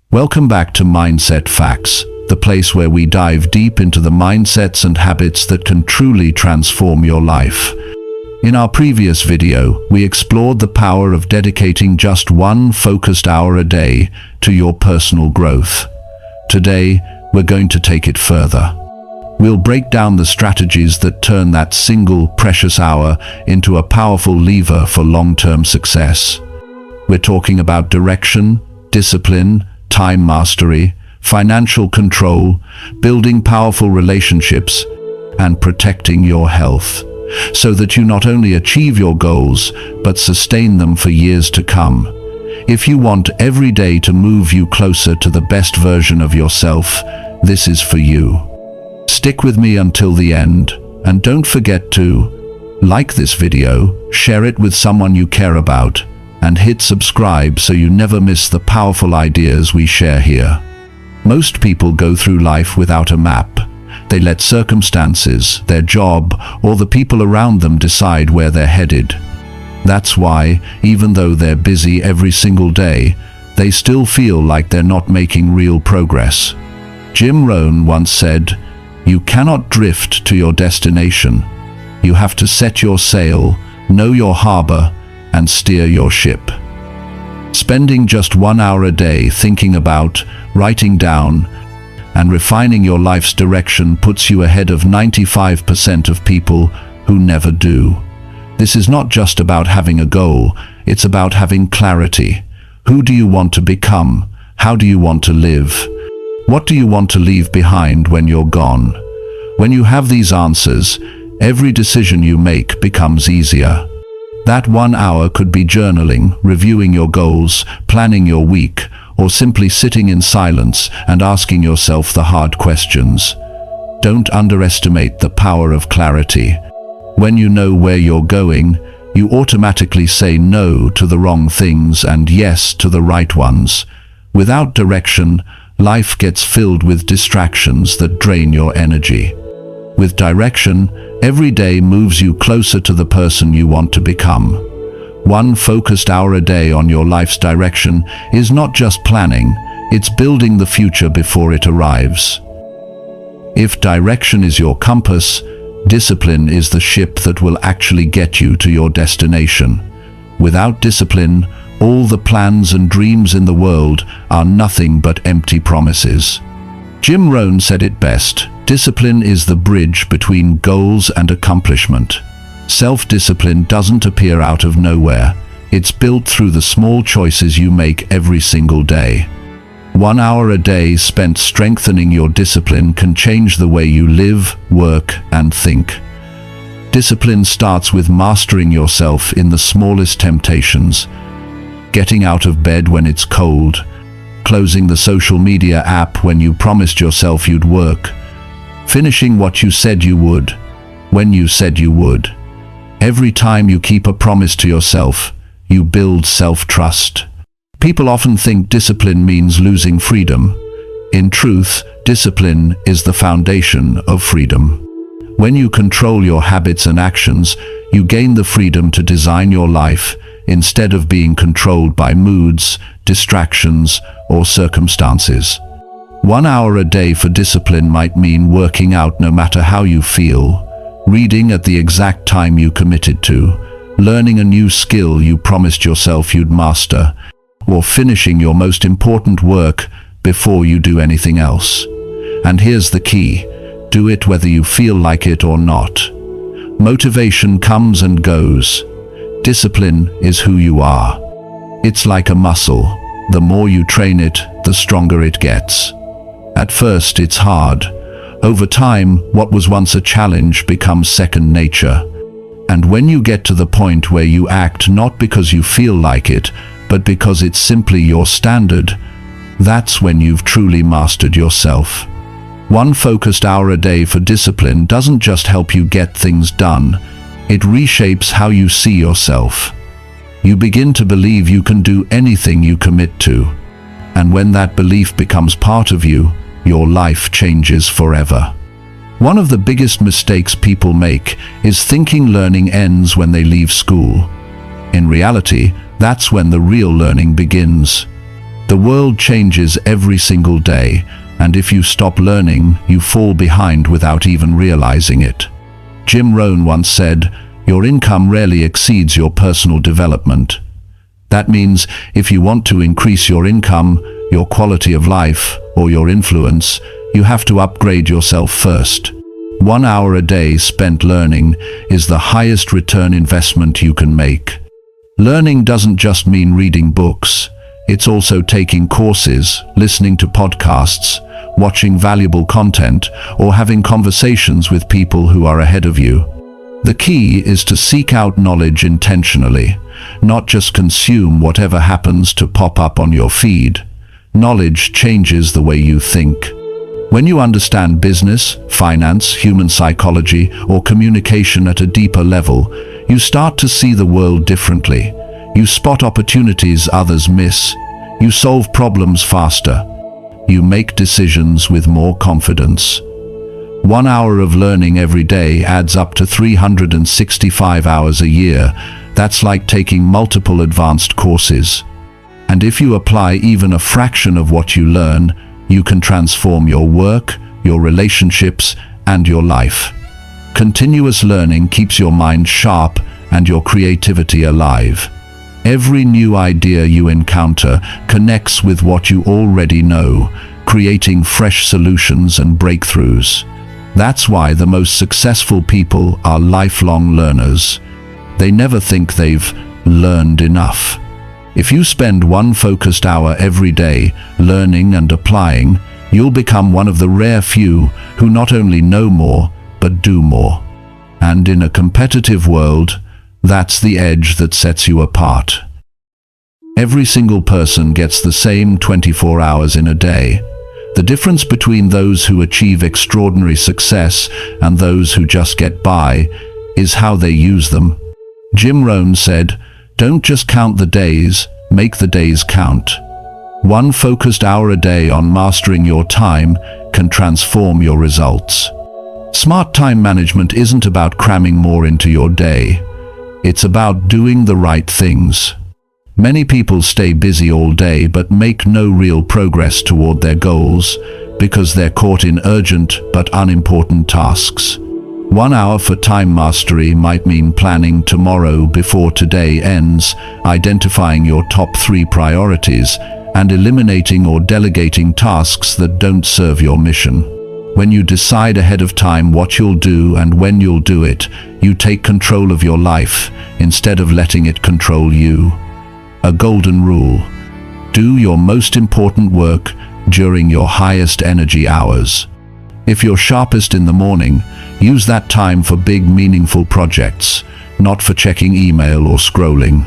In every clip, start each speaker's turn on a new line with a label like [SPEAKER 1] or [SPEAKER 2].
[SPEAKER 1] Welcome back to Mindset Facts, the place where we dive deep into the mindsets and habits that can truly transform your life. In our previous video, we explored the power of dedicating just one focused hour a day to your personal growth. Today, we're going to take it further. We'll break down the strategies that turn that single precious hour into a powerful lever for long-term success. We're talking about direction, discipline, time mastery, financial control, building powerful relationships, and protecting your health, so that you not only achieve your goals, but sustain them for years to come. If you want every day to move you closer to the best version of yourself, this is for you. Stick with me until the end, and don't forget to like this video, share it with someone you care about, and hit subscribe so you never miss the powerful ideas we share here. Most people go through life without a map. They let circumstances, their job, or the people around them decide where they're headed. That's why, even though they're busy every single day, they still feel like they're not making real progress. Rohn once said, "You cannot drift to your destination. You have to set your sail, know your harbor, and steer your ship." Spending just 1 hour a day thinking about, writing down, and refining your life's direction puts you ahead of 95% of people who never do. This is not just about having a goal, it's about having clarity. Who do you want to become? How do you want to live? What do you want to leave behind when you're gone? When you have these answers, every decision you make becomes easier. That 1 hour could be journaling, reviewing your goals, planning your week, or simply sitting in silence and asking yourself the hard questions. Don't underestimate the power of clarity. When you know where you're going, you automatically say no to the wrong things and yes to the right ones. Without direction, life gets filled with distractions that drain your energy. With direction, every day moves you closer to the person you want to become. One focused hour a day on your life's direction is not just planning, it's building the future before it arrives. If direction is your compass, discipline is the ship that will actually get you to your destination. Without discipline, all the plans and dreams in the world are nothing but empty promises. Rohn said it best, "Discipline is the bridge between goals and accomplishment." Self-discipline doesn't appear out of nowhere. It's built through the small choices you make every single day. 1 hour a day spent strengthening your discipline can change the way you live, work, and think. Discipline starts with mastering yourself in the smallest temptations. Getting out of bed when it's cold, closing the social media app when you promised yourself you'd work, finishing what you said you would, when you said you would. Every time you keep a promise to yourself, you build self-trust. People often think discipline means losing freedom. In truth, discipline is the foundation of freedom. When you control your habits and actions, you gain the freedom to design your life instead of being controlled by moods, distractions, or circumstances. 1 hour a day for discipline might mean working out no matter how you feel, reading at the exact time you committed to, learning a new skill you promised yourself you'd master, or finishing your most important work before you do anything else. And here's the key: do it whether you feel like it or not. Motivation comes and goes. Discipline is who you are. It's like a muscle. The more you train it, the stronger it gets. At first, it's hard. Over time, what was once a challenge becomes second nature. And when you get to the point where you act not because you feel like it, but because it's simply your standard, that's when you've truly mastered yourself. 1 focused hour a day for discipline doesn't just help you get things done, it reshapes how you see yourself. You begin to believe you can do anything you commit to. And when that belief becomes part of you, your life changes forever. One of the biggest mistakes people make is thinking learning ends when they leave school. In reality, that's when the real learning begins. The world changes every single day, and if you stop learning, you fall behind without even realizing it. Rohn once said, "Your income rarely exceeds your personal development." That means if you want to increase your income, your quality of life, or your influence, you have to upgrade yourself first. 1 hour a day spent learning is the highest return investment you can make. Learning doesn't just mean reading books. It's also taking courses, listening to podcasts, watching valuable content, or having conversations with people who are ahead of you. The key is to seek out knowledge intentionally, not just consume whatever happens to pop up on your feed. Knowledge changes the way you think. When you understand business, finance, human psychology, or communication at a deeper level, you start to see the world differently. You spot opportunities others miss. You solve problems faster. You make decisions with more confidence. 1 hour of learning every day adds up to 365 hours a year. That's like taking multiple advanced courses. And if you apply even a fraction of what you learn, you can transform your work, your relationships, and your life. Continuous learning keeps your mind sharp and your creativity alive. Every new idea you encounter connects with what you already know, creating fresh solutions and breakthroughs. That's why the most successful people are lifelong learners. They never think they've learned enough. If you spend 1 focused hour every day learning and applying, you'll become one of the rare few who not only know more, but do more. And in a competitive world, that's the edge that sets you apart. Every single person gets the same 24 hours in a day. The difference between those who achieve extraordinary success and those who just get by is how they use them. Rohn said, "Don't just count the days, make the days count." 1 focused hour a day on mastering your time can transform your results. Smart time management isn't about cramming more into your day. It's about doing the right things. Many people stay busy all day but make no real progress toward their goals because they're caught in urgent but unimportant tasks. 1 hour for time mastery might mean planning tomorrow before today ends, identifying your top 3 priorities, and eliminating or delegating tasks that don't serve your mission. When you decide ahead of time what you'll do and when you'll do it, you take control of your life instead of letting it control you. A golden rule: do your most important work during your highest energy hours. If you're sharpest in the morning, use that time for big, meaningful projects, not for checking email or scrolling.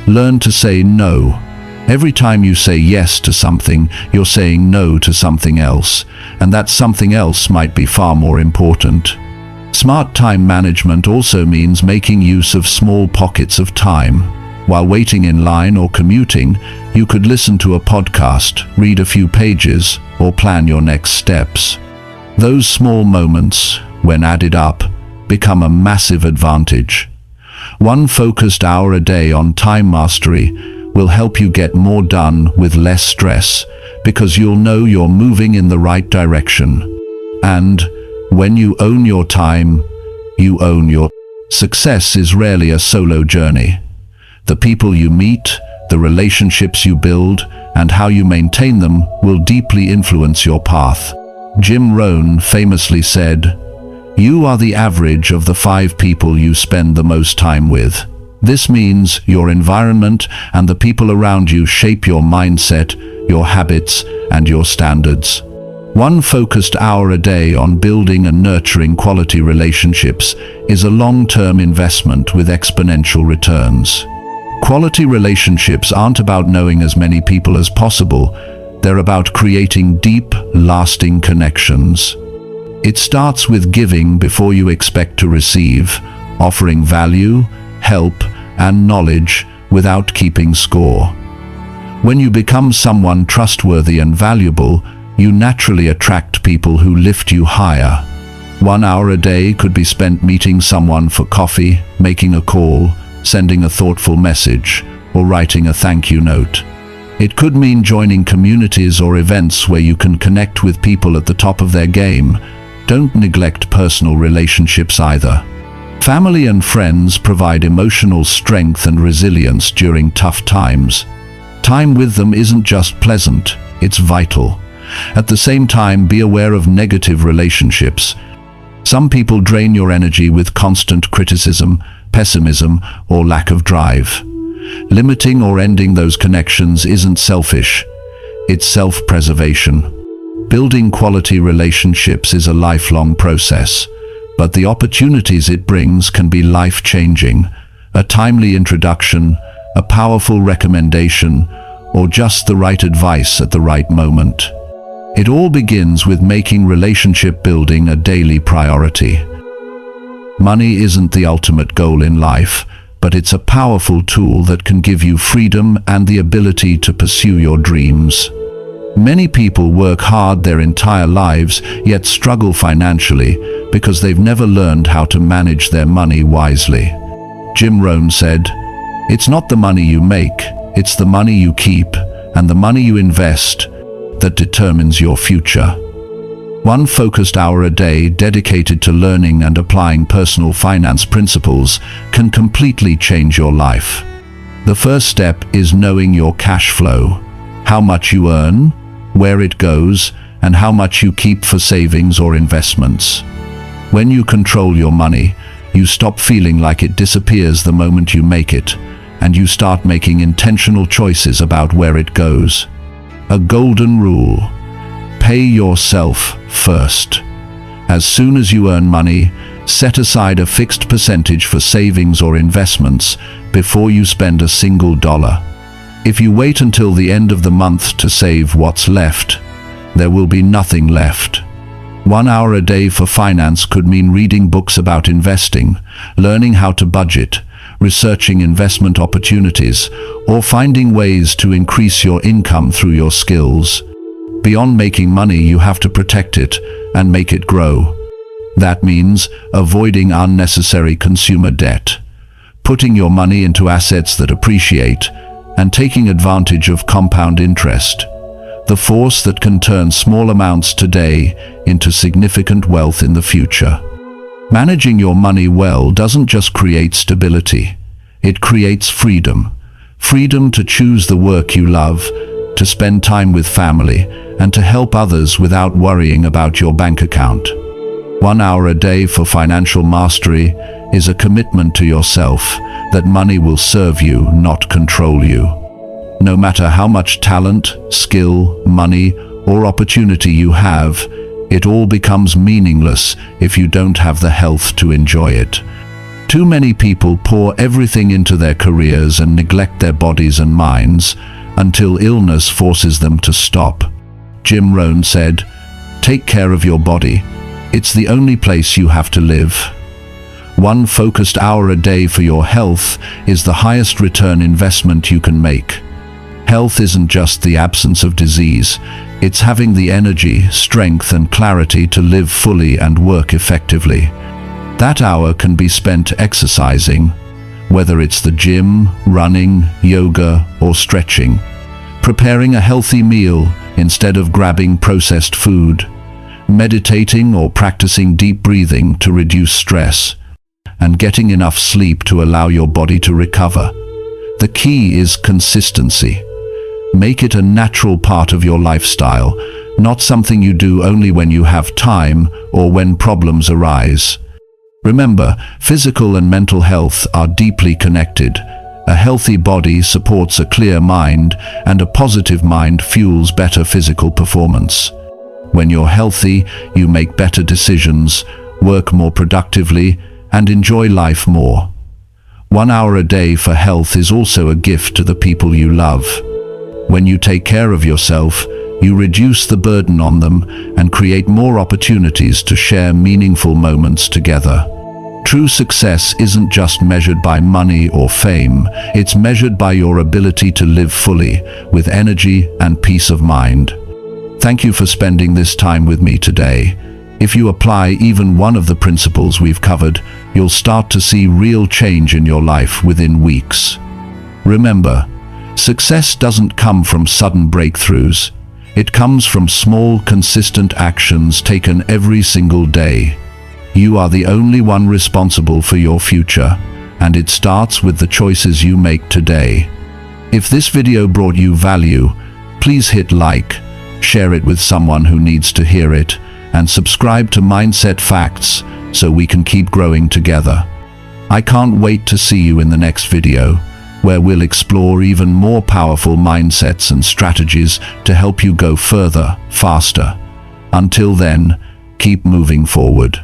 [SPEAKER 1] Learn to say no. Every time you say yes to something, you're saying no to something else, and that something else might be far more important. Smart time management also means making use of small pockets of time. While waiting in line or commuting, you could listen to a podcast, read a few pages, or plan your next steps. Those small moments, when added up, become a massive advantage. 1 focused hour a day on time mastery will help you get more done with less stress, because you'll know you're moving in the right direction. And when you own your time, you own your success. Is rarely a solo journey. The people you meet, the relationships you build, and how you maintain them will deeply influence your path. Rohn famously said, "You are the average of the 5 people you spend the most time with." This means your environment and the people around you shape your mindset, your habits, and your standards. 1 focused hour a day on building and nurturing quality relationships is a long-term investment with exponential returns. Quality relationships aren't about knowing as many people as possible. They're about creating deep, lasting connections. It starts with giving before you expect to receive, offering value, help, and knowledge without keeping score. When you become someone trustworthy and valuable, you naturally attract people who lift you higher. 1 hour a day could be spent meeting someone for coffee, making a call, sending a thoughtful message, or writing a thank you note. It could mean joining communities or events where you can connect with people at the top of their game. Don't neglect personal relationships either. Family and friends provide emotional strength and resilience during tough times. Time with them isn't just pleasant, it's vital. At the same time, be aware of negative relationships. Some people drain your energy with constant criticism, pessimism, or lack of drive. Limiting or ending those connections isn't selfish, it's self-preservation. Building quality relationships is a lifelong process, but the opportunities it brings can be life-changing. A timely introduction, a powerful recommendation, or just the right advice at the right moment. It all begins with making relationship building a daily priority. Money isn't the ultimate goal in life, but it's a powerful tool that can give you freedom and the ability to pursue your dreams. Many people work hard their entire lives, yet struggle financially because they've never learned how to manage their money wisely. Rohn said, "It's not the money you make, it's the money you keep and the money you invest that determines your future." One focused hour a day dedicated to learning and applying personal finance principles can completely change your life. The first step is knowing your cash flow, how much you earn, where it goes, and how much you keep for savings or investments. When you control your money, you stop feeling like it disappears the moment you make it, and you start making intentional choices about where it goes. A golden rule: pay yourself first. As soon as you earn money, set aside a fixed percentage for savings or investments before you spend a single dollar. If you wait until the end of the month to save what's left, there will be nothing left. 1 hour a day for finance could mean reading books about investing, learning how to budget, researching investment opportunities, or finding ways to increase your income through your skills. Beyond making money, you have to protect it and make it grow. That means avoiding unnecessary consumer debt, putting your money into assets that appreciate, and taking advantage of compound interest, the force that can turn small amounts today into significant wealth in the future. Managing your money well doesn't just create stability, it creates freedom. Freedom to choose the work you love, to spend time with family, and to help others without worrying about your bank account. 1 hour a day for financial mastery is a commitment to yourself that money will serve you, not control you. No matter how much talent, skill, money, or opportunity you have, it all becomes meaningless if you don't have the health to enjoy it. Too many people pour everything into their careers and neglect their bodies and minds until illness forces them to stop. Rohn said, "Take care of your body. It's the only place you have to live." 1 focused hour a day for your health is the highest return investment you can make. Health isn't just the absence of disease, it's having the energy, strength, and clarity to live fully and work effectively. That hour can be spent exercising, whether it's the gym, running, yoga, or stretching. Preparing a healthy meal instead of grabbing processed food. Meditating or practicing deep breathing to reduce stress. And getting enough sleep to allow your body to recover. The key is consistency. Make it a natural part of your lifestyle, not something you do only when you have time or when problems arise. Remember, physical and mental health are deeply connected. A healthy body supports a clear mind, and a positive mind fuels better physical performance. When you're healthy, you make better decisions, work more productively, and enjoy life more. 1 hour a day for health is also a gift to the people you love. When you take care of yourself, you reduce the burden on them and create more opportunities to share meaningful moments together. True success isn't just measured by money or fame, it's measured by your ability to live fully, with energy and peace of mind. Thank you for spending this time with me today. If you apply even one of the principles we've covered, you'll start to see real change in your life within weeks. Remember, Success doesn't come from sudden breakthroughs. It comes from small, consistent actions taken every single day. You are the only one responsible for your future, and it starts with the choices you make today. If this video brought you value, please hit like, share it with someone who needs to hear it, and subscribe to Mindset Facts so we can keep growing together. I can't wait to see you in the next video, where we'll explore even more powerful mindsets and strategies to help you go further, faster. Until then, keep moving forward.